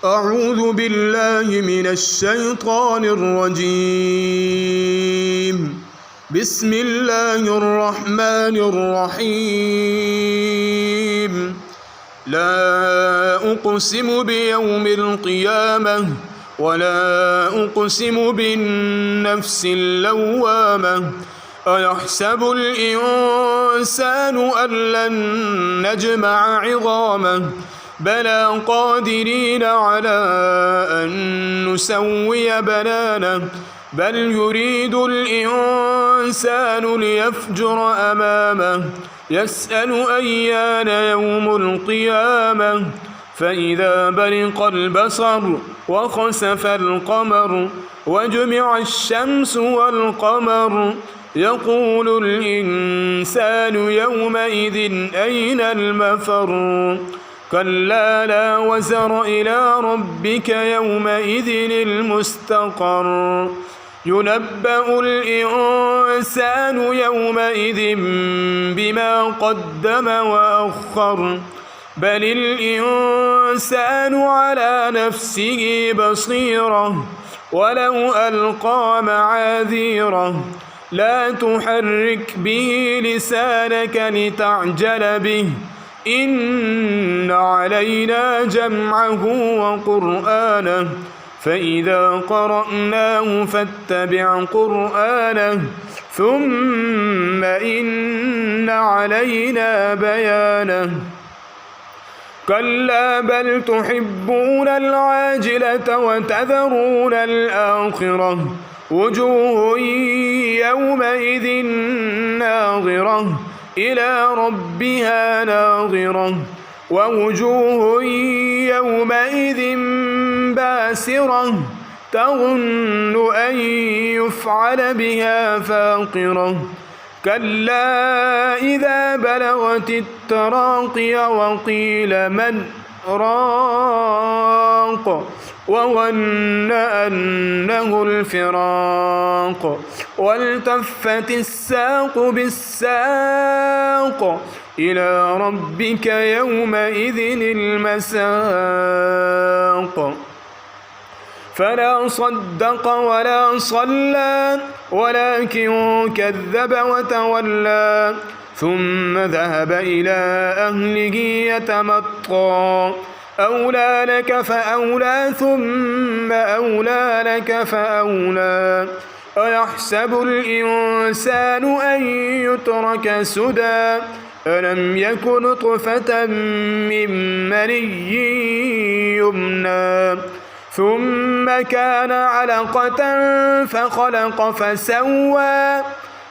أعوذ بالله من الشيطان الرجيم. بسم الله الرحمن الرحيم. لا أقسم بيوم القيامة ولا أقسم بالنفس اللوامة. أيحسب الإنسان أن لن نجمع عظامه بلى قادرين على أن نسوي بنانه بل يريد الإنسان ليفجر أمامه يسأل أيان يوم القيامة فإذا برق البصر وخسف القمر وجمع الشمس والقمر يقول الإنسان يومئذ أين المفر كلا لا وزر إلى ربك يومئذ المستقر ينبأ الإنسان يومئذ بما قدم وأخر بل الإنسان على نفسه بصيرة ولو ألقى معاذيره لا تحرك به لسانك لتعجل به إن علينا جمعه وقرآنه فإذا قرأناه فاتبع قرآنه ثم إن علينا بيانه كلا بل تحبون العاجلة وتذرون الآخرة وجوه يومئذ ناظرة إلى ربها ناظرة ووجوه يومئذ باسرة تظن أن يفعل بها فاقرة كلا إذا بلغت التراقي وقيل من راق وظن أنه الفراق والتفت الساق بالساق إلى ربك يومئذ المساق فلا صدق ولا صلى ولكن كذب وتولى ثم ذهب إلى أهله يتمطى أولى لك فأولى ثم أولى لك فأولى أيحسب الإنسان أن يترك سدى ألم يك نطفة من مني يمنى ثم كان علقة فخلق فسوى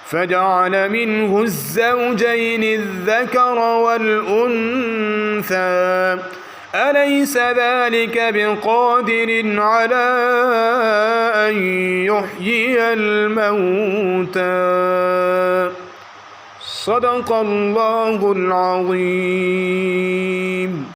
فجعل منه الزوجين الذكر والأنثى أليس ذلك بقادر على أن يحيي الموتى صدق الله العظيم.